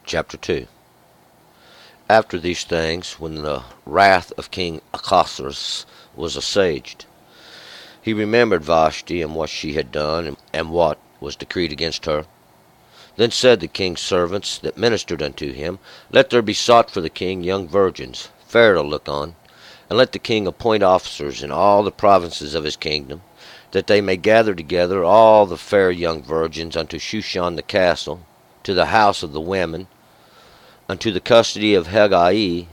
Chapter 2. After these things, when the wrath of King Ahasuerus was assuaged, he remembered Vashti and what she had done, and what was decreed against her. Then said the king's servants that ministered unto him, Let there be sought for the king young virgins, fair to look on, and let the king appoint officers in all the provinces of his kingdom, that they may gather together all the fair young virgins unto Shushan the castle, to the house of the women, unto the custody of Hegai,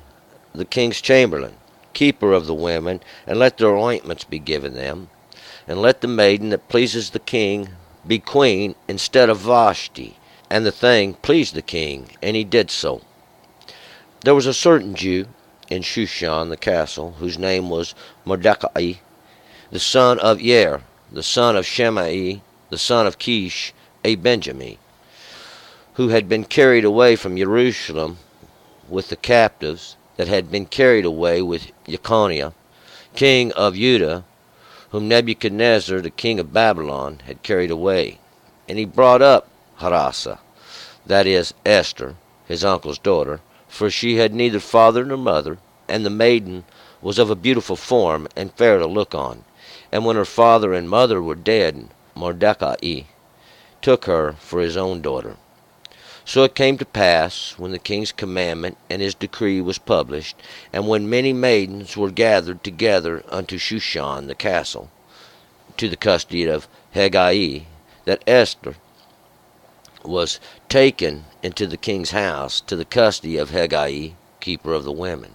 the king's chamberlain, keeper of the women, and let their ointments be given them, and let the maiden that pleases the king be queen instead of Vashti. And the thing pleased the king, and he did so. There was a certain Jew in Shushan the castle, whose name was Mordecai, the son of Yair, the son of Shimei, the son of Kish, a Benjamin, who had been carried away from Jerusalem with the captives that had been carried away with Jeconiah, king of Judah, whom Nebuchadnezzar, the king of Babylon, had carried away. And he brought up Hadassah, that is, Esther, his uncle's daughter, for she had neither father nor mother, and the maiden was of a beautiful form, and fair to look on. And when her father and mother were dead, Mordecai took her for his own daughter. So it came to pass, when the king's commandment and his decree was published, and when many maidens were gathered together unto Shushan the castle, to the custody of Hegai, that Esther was taken into the king's house, to the custody of Hegai, keeper of the women.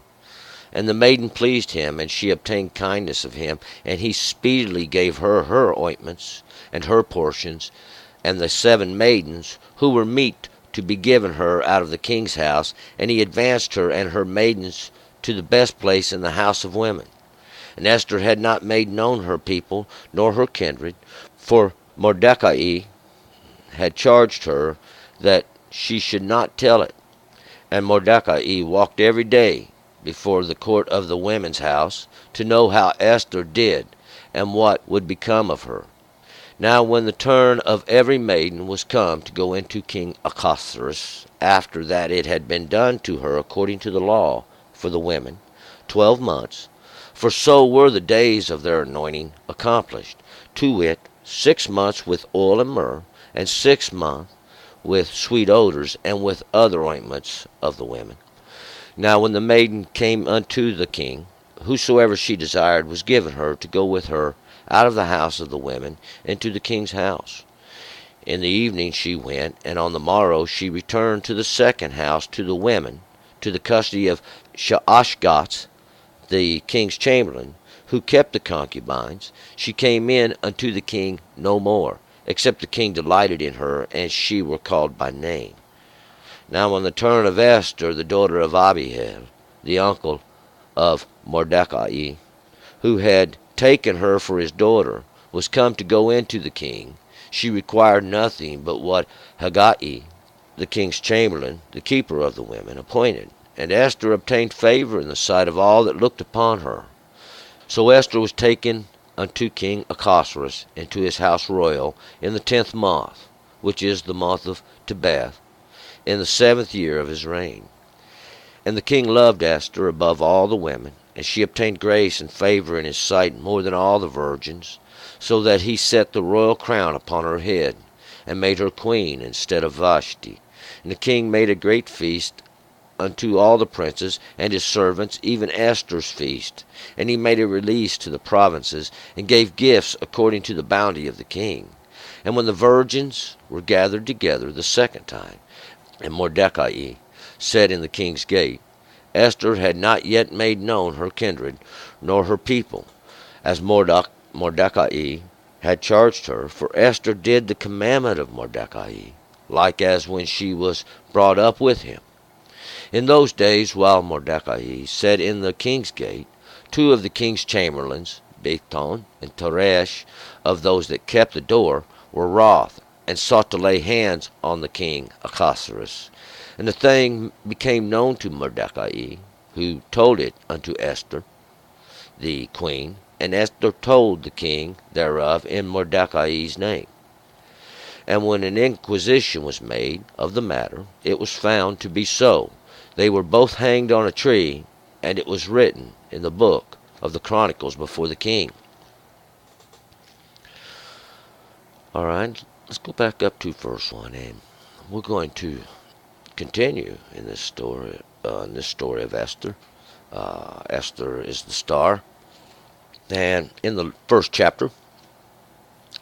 And the maiden pleased him, and she obtained kindness of him, and he speedily gave her her ointments, and her portions, and the 7 maidens, who were meet to be given her out of the king's house, and he advanced her and her maidens to the best place in the house of women. And Esther had not made known her people, nor her kindred, for Mordecai had charged her that she should not tell it. And Mordecai walked every day before the court of the women's house, to know how Esther did, and what would become of her. Now when the turn of every maiden was come to go into King Ahasuerus, after that it had been done to her according to the law for the women, 12 months, for so were the days of their anointing accomplished, to wit, 6 months with oil and myrrh, and 6 months with sweet odors, and with other ointments of the women. Now when the maiden came unto the king, whosoever she desired was given her to go with her out of the house of the women into the king's house. In the evening she went, and on the morrow she returned to the second house to the women, to the custody of Shaashgaz, the king's chamberlain, who kept the concubines. She came in unto the king no more, except the king delighted in her, and she were called by name. Now on the turn of Esther, the daughter of Abihail, the uncle of Mordecai, who had taken her for his daughter, was come to go into the king, she required nothing but what Hegai, the king's chamberlain, the keeper of the women, appointed. And Esther obtained favor in the sight of all that looked upon her. So Esther was taken unto King Ahasuerus into his house royal in the 10th month, which is the month of Tebeth, in the 7th year of his reign. And the king loved Esther above all the women, and she obtained grace and favor in his sight more than all the virgins, so that he set the royal crown upon her head, and made her queen instead of Vashti. And the king made a great feast unto all the princes and his servants, even Esther's feast. And he made a release to the provinces, and gave gifts according to the bounty of the king. And when the virgins were gathered together the second time, and Mordecai sat in the king's gate, Esther had not yet made known her kindred, nor her people, as Mordecai had charged her, for Esther did the commandment of Mordecai, like as when she was brought up with him. In those days, while Mordecai sat in the king's gate, 2 of the king's chamberlains, Bigthan and Teresh, of those that kept the door, were wroth, and sought to lay hands on the king Ahasuerus. And the thing became known to Mordecai, who told it unto Esther, the queen, and Esther told the king thereof in Mordecai's name. And when an inquisition was made of the matter, it was found to be so. They were both hanged on a tree, and it was written in the book of the Chronicles before the king. All right, let's go back up to verse 1, and we're going to continue in this story of Esther. Esther is the star. And in the first chapter,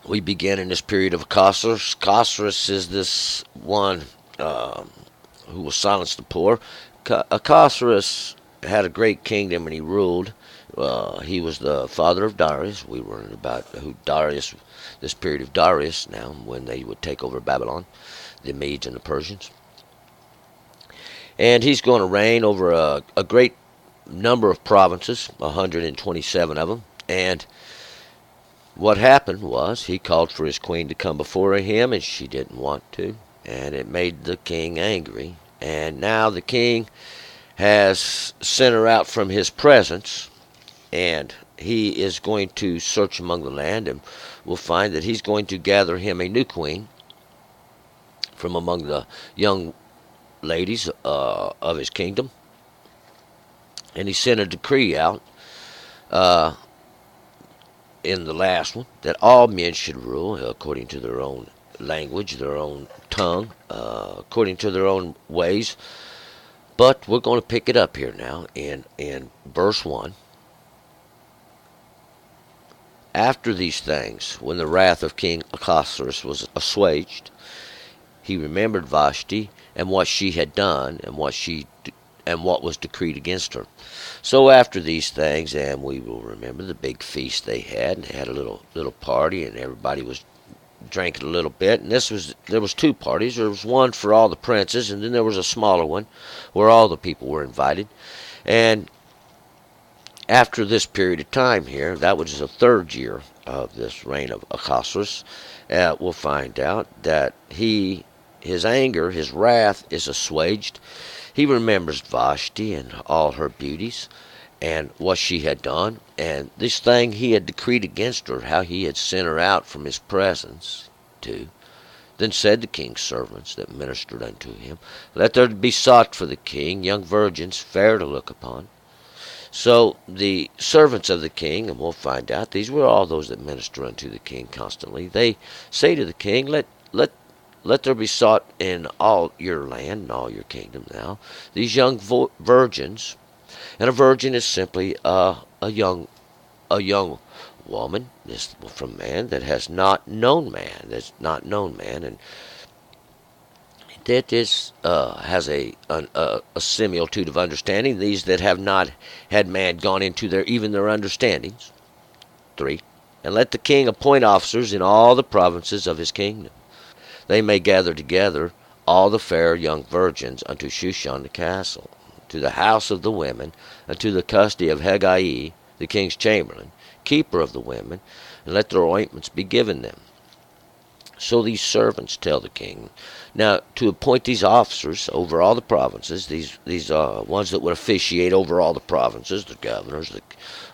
we begin in this period of Ahasuerus. Ahasuerus is this one who will silence the poor. Ahasuerus had a great kingdom and he ruled. He was the father of Darius. We learned about who Darius, this period of Darius now, when they would take over Babylon, the Medes and the Persians. And he's going to reign over a great number of provinces, 127 of them. And what happened was he called for his queen to come before him, and she didn't want to. And it made the king angry. And now the king has sent her out from his presence, and he is going to search among the land, and we'll find that he's going to gather him a new queen from among the young ladies of his kingdom. And he sent a decree out in the last one that all men should rule according to their own language, their own tongue, according to their own ways. But we're going to pick it up here now in verse 1. After these things, when the wrath of King Ahasuerus was assuaged, he remembered Vashti and what she had done and what was decreed against her. So after these things, and we will remember the big feast they had, and they had a little party, and everybody was drinking a little bit. And there was two parties. There was one for all the princes, and then there was a smaller one where all the people were invited. And after this period of time here, that was the third year of this reign of Ahasuerus, we'll find out that his anger, his wrath is assuaged. He remembers Vashti and all her beauties and what she had done, and this thing he had decreed against her, how he had sent her out from his presence too. Then said the king's servants that ministered unto him, Let there be sought for the king young virgins fair to look upon. So the servants of the king, and we'll find out, these were all those that minister unto the king constantly. They say to the king, Let there be sought in all your land and all your kingdom now these young virgins. And a virgin is simply a young woman, this from man that has not known man, and that is has a similitude of understanding. These that have not had man gone into their understandings. 3. And let the king appoint officers in all the provinces of his kingdom. They may gather together all the fair young virgins unto Shushan the castle, to the house of the women, and to the custody of Hegai, the king's chamberlain, keeper of the women, and let their ointments be given them. So these servants tell the king now to appoint these officers over all the provinces, these ones that would officiate over all the provinces, the governors,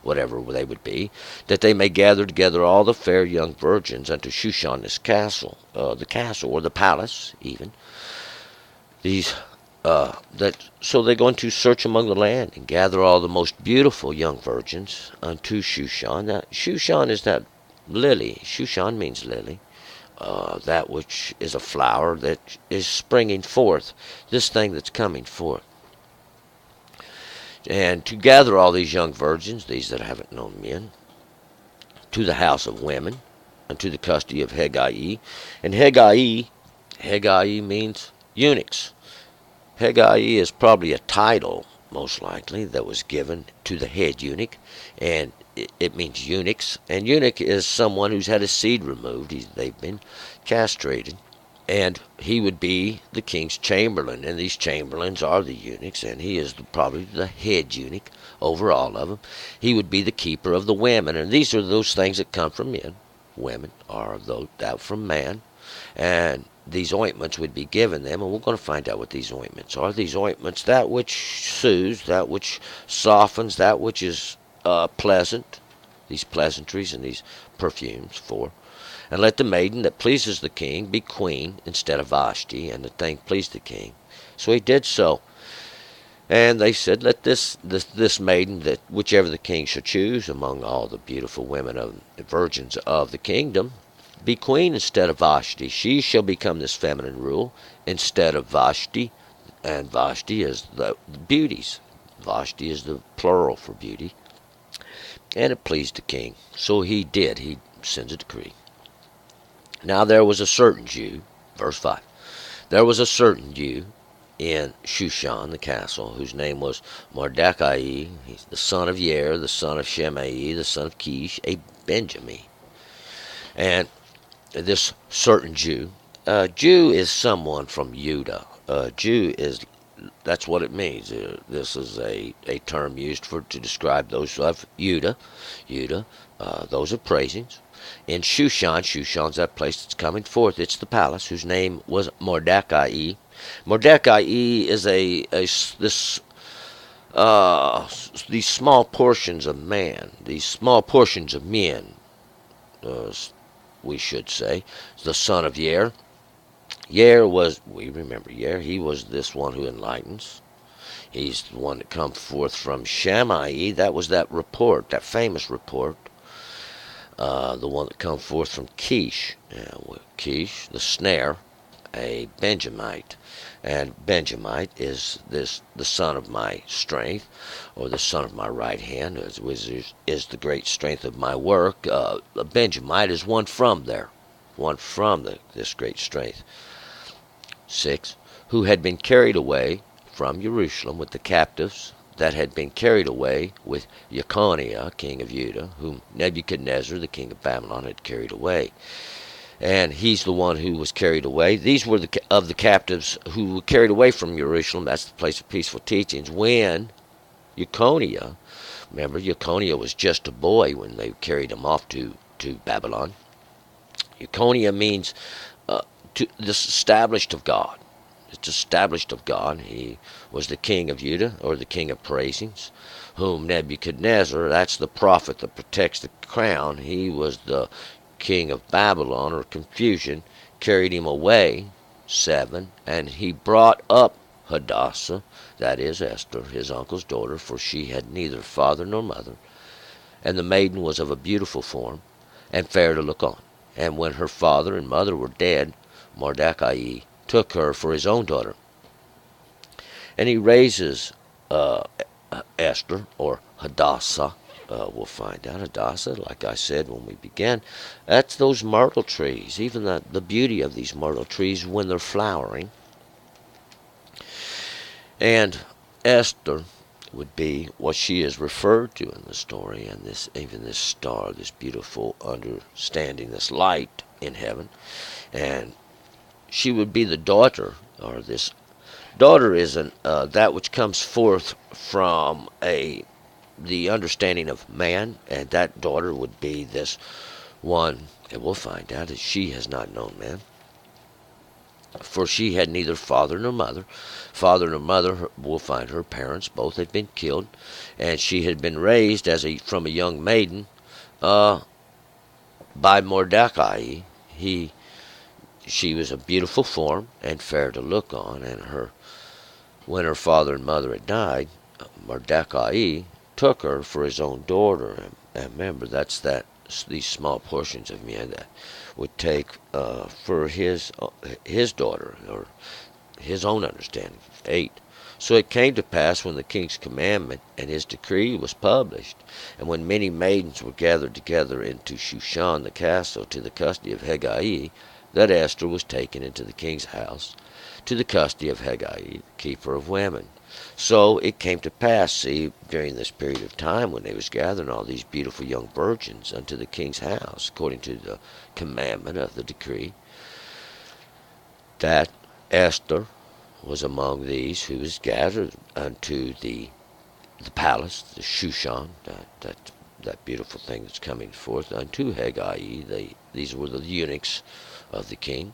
whatever they would be, that they may gather together all the fair young virgins unto Shushan this castle, the castle or the palace even. So they're going to search among the land and gather all the most beautiful young virgins unto Shushan. Now, Shushan is that lily. Shushan means lily. That which is a flower that is springing forth, this thing that's coming forth. And to gather all these young virgins, these that haven't known men, to the house of women, and to the custody of Hegai. And Hegai means eunuchs. Hegai is probably a title, most likely, that was given to the head eunuch, and it means eunuchs. And eunuch is someone who's had his seed removed. They've been castrated. And he would be the king's chamberlain, and these chamberlains are the eunuchs, and he is probably the head eunuch over all of them. He would be the keeper of the women, and these are those things that come from men. Women are that from man, and these ointments would be given them, and we're going to find out what these ointments are. These ointments, that which soothes, that which softens, that which is pleasant, these pleasantries and these perfumes And let the maiden that pleases the king be queen instead of Vashti. And the thing pleased the king. So he did so. And they said, let this maiden, that whichever the king shall choose among all the beautiful women of the virgins of the kingdom, be queen instead of Vashti. She shall become this feminine rule instead of Vashti. And Vashti is the beauties. Vashti is the plural for beauty. And it pleased the king. So he did. He sends a decree. Now there was a certain Jew, verse 5. There was a certain Jew in Shushan, the castle, whose name was Mordecai. He's the son of Yair, the son of Shimei, the son of Kish, a Benjamin. And this certain Jew, Jew is someone from Judah. Jew is, that's what it means. This is a term used to describe those of Judah. Those are praisings. In Shushan, Shushan's that place that's coming forth. It's the palace, whose name was Mordecai. Mordecai is these small portions of man, these small portions of men, we should say, the son of Yair. Yair was, we remember Yair, he was this one who enlightens. He's the one that comes forth from Shammai. That was that report, that famous report. The one that comes forth from Kish. Kish, the snare, a Benjamite. And Benjamite is the son of my strength, or the son of my right hand, which is the great strength of my work. A Benjamite is one from there, one from this great strength. 6. Who had been carried away from Jerusalem with the captives that had been carried away with Jeconiah, king of Judah, whom Nebuchadnezzar, the king of Babylon, had carried away. And he's the one who was carried away. These were of the captives who were carried away from Jerusalem. That's the place of peaceful teachings. When Jeconiah, remember, Jeconiah was just a boy when they carried him off to Babylon. Jeconiah means this established of God. It's established of God. He was the king of Judah, or the king of praisings, whom Nebuchadnezzar, that's the prophet that protects the crown, he was the king of Babylon, or confusion, carried him away. 7. And he brought up Hadassah, that is Esther, his uncle's daughter, for she had neither father nor mother. And the maiden was of a beautiful form, and fair to look on. And when her father and mother were dead, Mordecai took her for his own daughter. And he raises Esther, or Hadassah. We'll find out. Hadassah, like I said when we began, that's those myrtle trees. Even the beauty of these myrtle trees when they're flowering. And Esther would be what she is referred to in the story, and even this star, this beautiful understanding, this light in heaven. And she would be the daughter, or this daughter is that which comes forth from the understanding of man, and that daughter would be this one, and we'll find out that she has not known man. For she had neither father nor mother. Father nor mother, we'll find her parents both had been killed, and she had been raised from a young maiden by Mordecai. She was a beautiful form and fair to look on, and when her father and mother had died, Mordecai took her for his own daughter. And remember, that's these small portions of men that would take for his daughter, or his own understanding. 8. So it came to pass, when the king's commandment and his decree was published, and when many maidens were gathered together into Shushan the castle to the custody of Hegai, that Esther was taken into the king's house to the custody of Hegai, the keeper of women. So it came to pass, see, during this period of time when they was gathering all these beautiful young virgins unto the king's house, according to the commandment of the decree, that Esther was among these who was gathered unto the palace, the Shushan, that beautiful thing that's coming forth unto Hegai. These were the eunuchs of the king.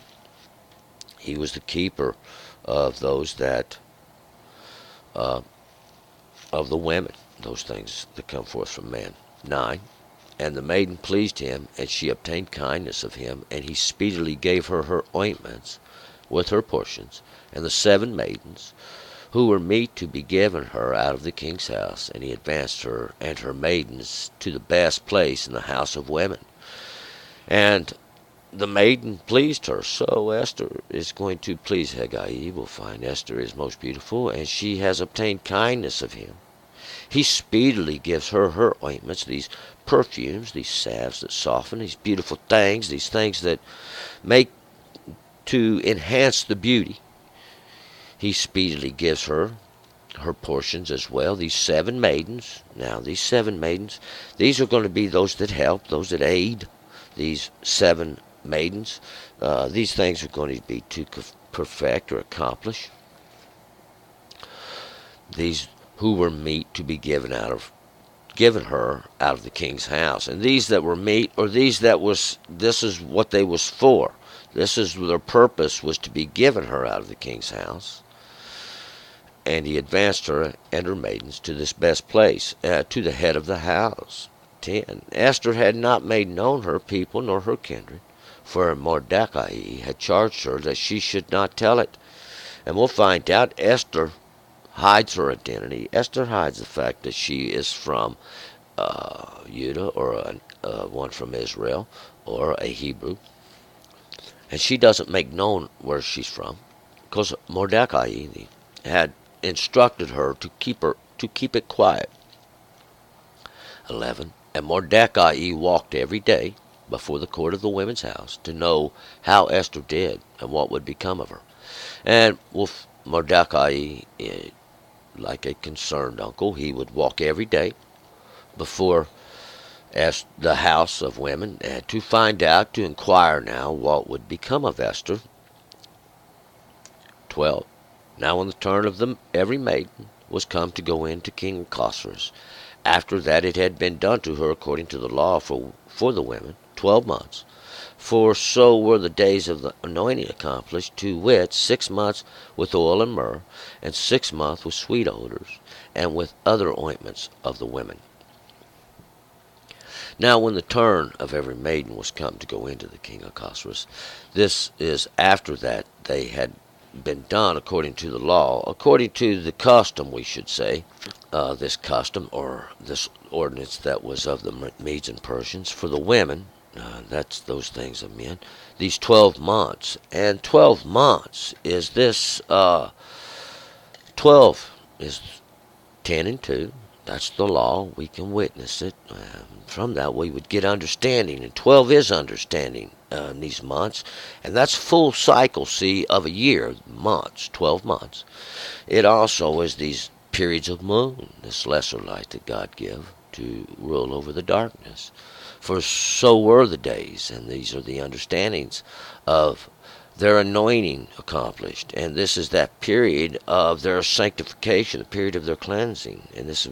He was the keeper of those that of the women, those things that come forth from man. 9. And the maiden pleased him, and she obtained kindness of him, and he speedily gave her her ointments with her portions, and the 7 maidens, who were meet to be given her out of the king's house. And he advanced her and her maidens to the best place in the house of women. And the maiden pleased her. So Esther is going to please Hegai. We'll find Esther is most beautiful, and she has obtained kindness of him. He speedily gives her her ointments, these perfumes, these salves that soften, these beautiful things, these things that make to enhance the beauty. He speedily gives her her portions as well, these 7 maidens. Now, these 7 maidens, these are going to be those that help, those that aid these 7 maidens. These things are going to be to perfect or accomplish. These who were meet to be given her out of the king's house. And these that were meet, or these that was, this is what they was for. This is their purpose, was to be given her out of the king's house. And he advanced her and her maidens to this best place, to the head of the house. 10. Esther had not made known her people nor her kindred, for Mordecai had charged her that she should not tell it. And we'll find out Esther hides her identity. Esther hides the fact that she is from Judah, or one from Israel, or a Hebrew. And she doesn't make known where she's from, because Mordecai had instructed her to keep it quiet. 11. And Mordecai walked every day before the court of the women's house to know how Esther did and what would become of her. And Mordecai, like a concerned uncle, he would walk every day before the house of women to find out, to inquire now what would become of Esther. 12. Now when the turn of every maiden was come to go in to King Ahasuerus, after that it had been done to her according to the law for the women, 12 months. For so were the days of the anointing accomplished, to wit, 6 months with oil and myrrh, and 6 months with sweet odors, and with other ointments of the women. Now when the turn of every maiden was come to go into the king Ahasuerus, this is after that they had been done according to the law, according to the custom, we should say, this custom or this ordinance that was of the Medes and Persians for the women. That's those things of men. These 12 months, and 12 months is this. 12 is 10 and 2. That's the law. We can witness it. From that we would get understanding, and 12 is understanding in these months, and that's full cycle, see, of a year, months, 12 months. It also is these periods of moon, this lesser light that God give to rule over the darkness. For so were the days, and these are the understandings of their anointing accomplished. And this is that period of their sanctification, the period of their cleansing. And this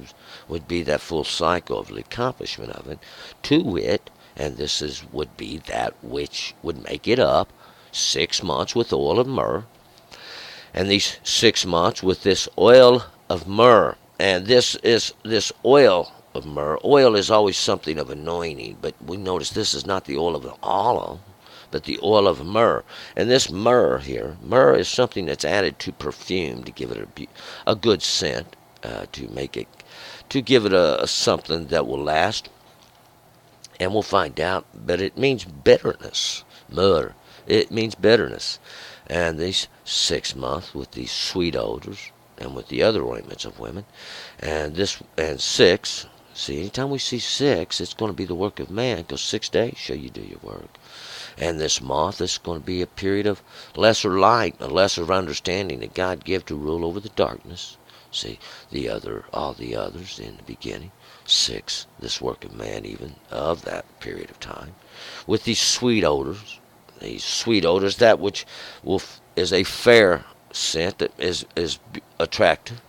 would be that full cycle of the accomplishment of it, to wit, and this would be that which would make it up, 6 months with oil of myrrh, and these 6 months with this oil of myrrh. And this oil of myrrh. Oil is always something of anointing, but we notice this is not the oil of olive, but the oil of myrrh. And this myrrh here, myrrh is something that's added to perfume to give it a good scent, to give it a something that will last. And we'll find out, but it means bitterness. Myrrh, it means bitterness. And these 6 months with these sweet odors, and with the other ointments of women, and 6. See, anytime we see 6, it's going to be the work of man, because 6 days shall you do your work. And this month is going to be a period of lesser light, a lesser understanding that God gave to rule over the darkness. See, all the others in the beginning. 6, this work of man, even of that period of time, with these sweet odors, that which is a fair scent that is attractive.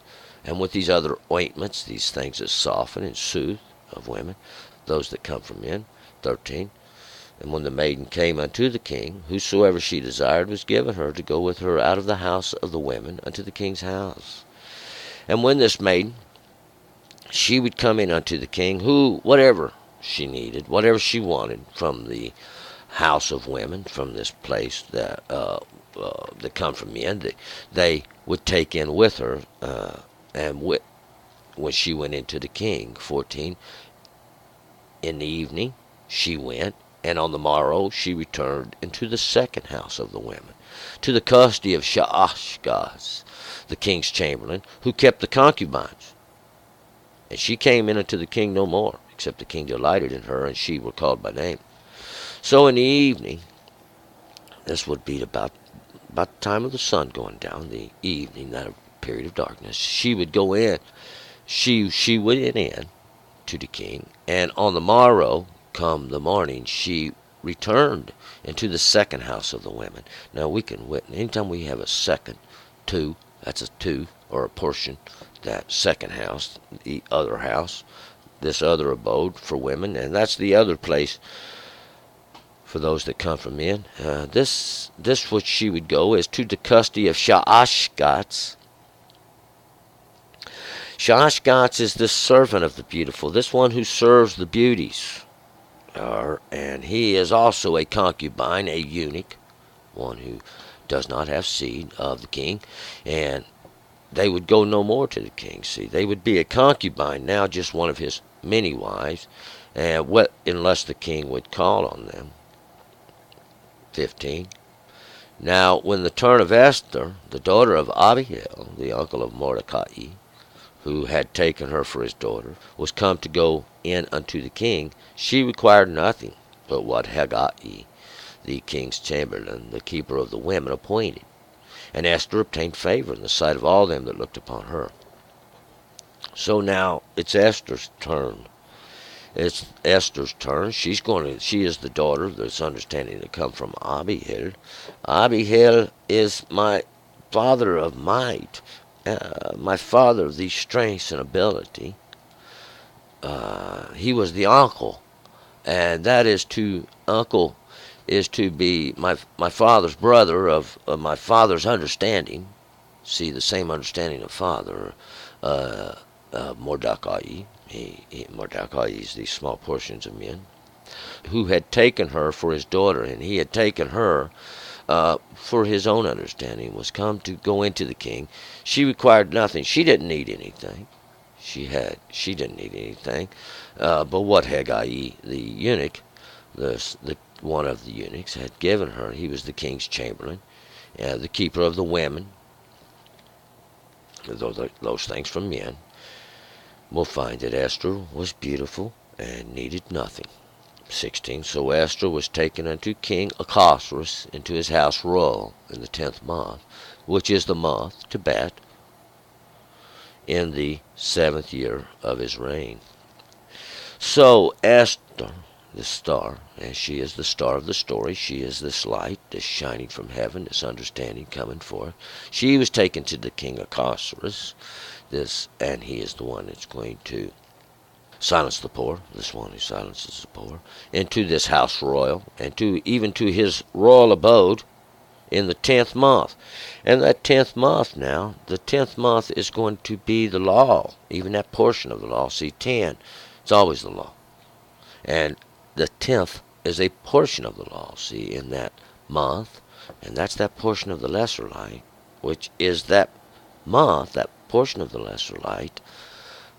And with these other ointments, these things that soften and soothe of women, those that come from men. 13. And when the maiden came unto the king, whosoever she desired was given her to go with her out of the house of the women unto the king's house. And when this maiden, she would come in unto the king, whatever she needed, whatever she wanted from the house of women, from this place that come from men, they would take in with her, and when she went into the king. 14. In the evening she went, and on the morrow she returned into the second house of the women, to the custody of Shaashgaz, the king's chamberlain, who kept the concubines. And she came in unto the king no more, except the king delighted in her, and she were called by name. So in the evening, this would be about the time of the sun going down, the evening, that period of darkness, she would go in. She went in to the king, and on the morrow, come the morning, she returned into the second house of the women. Now we can witness, anytime we have a second, two, that's a two, or a portion, that second house, the other house, this other abode for women, and that's the other place for those that come from men. This which she would go is to the custody of Shaashgaz. Shaashgaz is this servant of the beautiful, this one who serves the beauties. And he is also a concubine, a eunuch, one who does not have seed of the king. And they would go no more to the king. See, they would be a concubine now, just one of his many wives, unless the king would call on them. 15. Now, when the turn of Esther, the daughter of Abihail, the uncle of Mordecai, who had taken her for his daughter, was come to go in unto the king, she required nothing but what Haggai, the king's chamberlain, the keeper of the women, appointed. And Esther obtained favor in the sight of all them that looked upon her. So now it's Esther's turn. It's Esther's turn. She is the daughter that's understanding to come from Abihail. Abihail is my father of might, my father of these strengths and ability. He was the uncle, and that is to uncle is to be my father's brother of my father's understanding. See, the same understanding of father, Mordecai. Mordecai is these small portions of men, who had taken her for his daughter, and he had taken her for his own understanding, was come to go into the king. She required nothing. She didn't need anything. She didn't need anything. But what Haggai, the eunuch, the one of the eunuchs, had given her, he was the king's chamberlain, the keeper of the women, those things from men. We'll find that Esther was beautiful and needed nothing. 16. So Esther was taken unto King Ahasuerus into his house royal in the 10th month, which is the month Tebet, in the 7th year of his reign. So Esther, the star, and she is the star of the story, she is this light, this shining from heaven, this understanding coming forth. She was taken to the king Ahasuerus, and he is the one that's going to silence the poor, this one who silences the poor, into this house royal, and even to his royal abode in the 10th month. And that 10th month now, the 10th month is going to be the law, even that portion of the law. See, 10, it's always the law. And the 10th is a portion of the law, see, in that month, and that's that portion of the lesser light, which is that month, that portion of the lesser light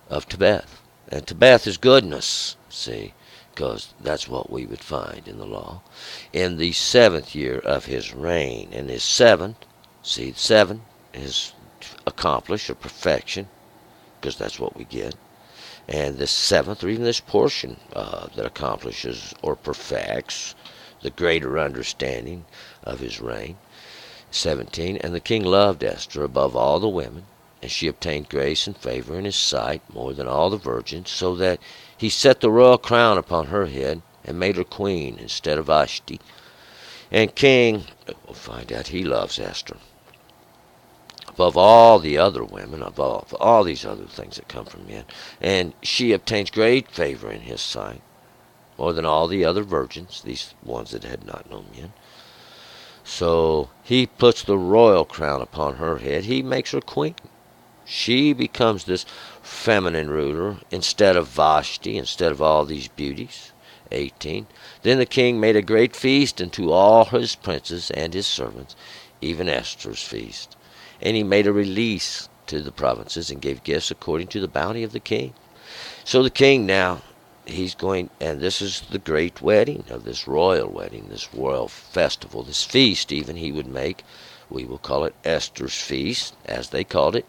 of Tebet. And Tebet is goodness, see, because that's what we would find in the law. In the 7th year of his reign, and his 7th, see, 7 is accomplish or perfection, because that's what we get. And this 7th, or even this portion that accomplishes or perfects the greater understanding of his reign. 17. And the king loved Esther above all the women, and she obtained grace and favor in his sight more than all the virgins, so that he set the royal crown upon her head, and made her queen instead of Vashti. And king, we'll find out, he loves Esther above all the other women, above all these other things that come from men. And she obtains great favor in his sight, more than all the other virgins, these ones that had not known men. So he puts the royal crown upon her head. He makes her queen. She becomes this feminine ruler instead of Vashti, instead of all these beauties. 18. Then the king made a great feast unto all his princes and his servants, even Esther's feast. And he made a release to the provinces and gave gifts according to the bounty of the king. So the king now, he's going, and this is the great wedding of this royal wedding, this royal festival, this feast even he would make. We will call it Esther's feast, as they called it.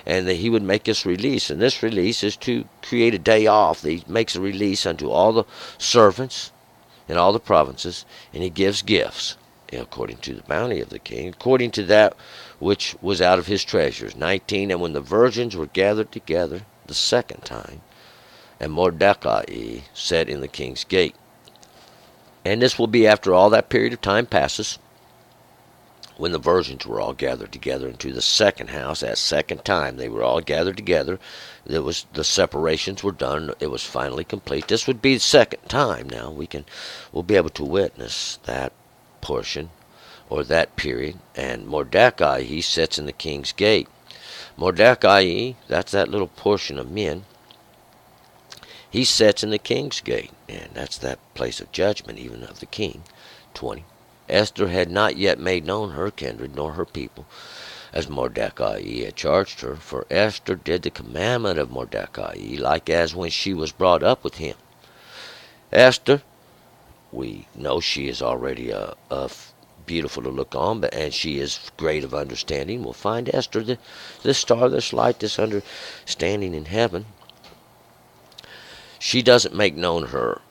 And that he would make this release. And this release is to create a day off. He makes a release unto all the servants in all the provinces, and he gives gifts according to the bounty of the king, according to that which was out of his treasures. 19. And when the virgins were gathered together the second time, and Mordecai sat in the king's gate. And this will be after all that period of time passes, when the virgins were all gathered together into the second house. That second time they were all gathered together. The separations were done. It was finally complete. This would be the second time. Now we'll be able to witness that portion or that period. And Mordecai, he sits in the king's gate. Mordecai, that's that little portion of men. He sits in the king's gate, and that's that place of judgment, even of the king. 20. Esther had not yet made known her kindred nor her people, as Mordecai had charged her, for Esther did the commandment of Mordecai, like as when she was brought up with him. Esther, we know she is already beautiful to look on, and she is great of understanding. We'll find Esther, this star, this light, this understanding in heaven. She doesn't make known her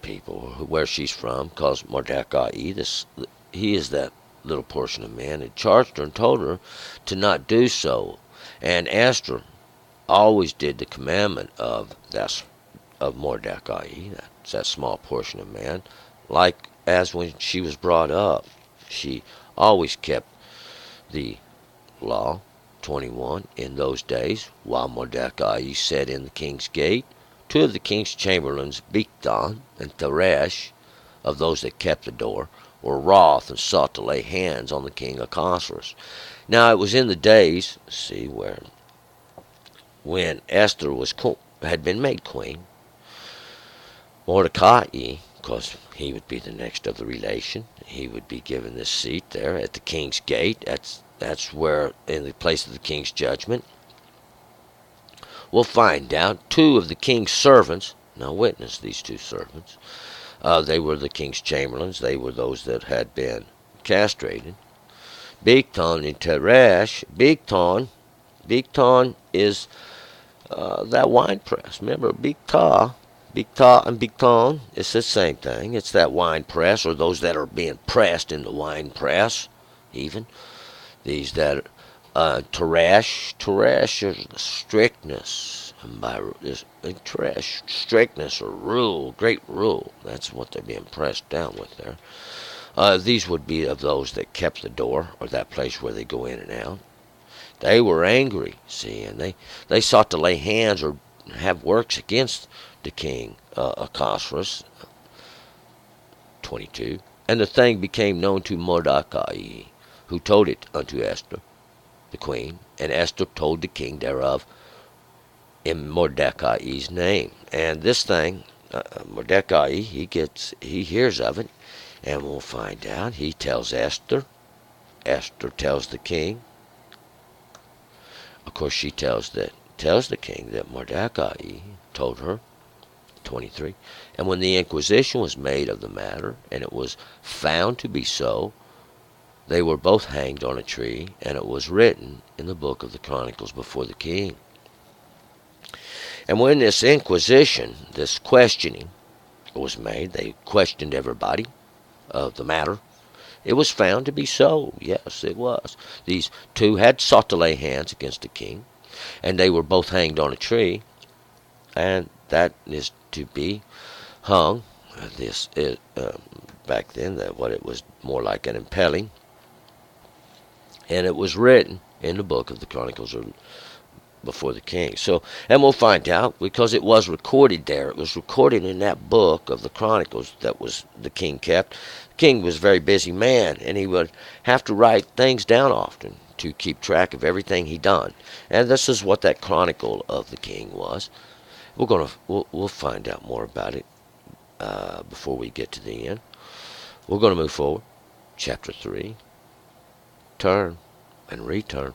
people, where she's from, because Mordecai, he is that little portion of man, and charged her and told her to not do so. And Esther always did the commandment of Mordecai, that's that small portion of man, like as when she was brought up. She always kept the law. 21. In those days, while Mordecai sat in the king's gate, two of the king's chamberlains, Bigthan and Teresh, of those that kept the door, were wroth and sought to lay hands on the king Ahasuerus. Now it was in the days, when Esther had been made queen, Mordecai, because he would be the next of the relation, he would be given this seat there at the king's gate. That's where, in the place of the king's judgment. We'll find out two of the king's servants, now witness these two servants, they were the king's chamberlains, they were those that had been castrated. Bigthan and Teresh. Bigthan is that wine press. Remember, Bigtah and Bigthan, it's the same thing. It's that wine press, or those that are being pressed in the wine press, even. These that Teresh is strictness. Strictness or rule, great rule. That's what they're being pressed down with there. These would be of those that kept the door, or that place where they go in and out. They were angry, and they sought to lay hands or have works against the king Ahasuerus. 22. And the thing became known to Mordecai, who told it unto Esther, the queen, and Esther told the king thereof in Mordecai's name. And this thing, Mordecai, he hears of it, and we'll find out. He tells Esther. Esther tells the king. Of course, she tells the king that Mordecai told her. 23. And when the inquisition was made of the matter, and it was found to be so, they were both hanged on a tree, and it was written in the book of the Chronicles before the king. And when this inquisition, this questioning, was made, they questioned everybody of the matter. It was found to be so. Yes, it was. These two had sought to lay hands against the king, and they were both hanged on a tree, and that is to be hung. This is back then, what it was more like an impaling, and it was written in the book of the Chronicles before the king. So, and we'll find out, because it was recorded there. It was recorded in that book of the Chronicles that was the king kept. The king was a very busy man, and he would have to write things down often to keep track of everything he done. And this is what that chronicle of the king was. We'll find out more about it before we get to the end. We're going to move forward. Chapter 3. Turn and return.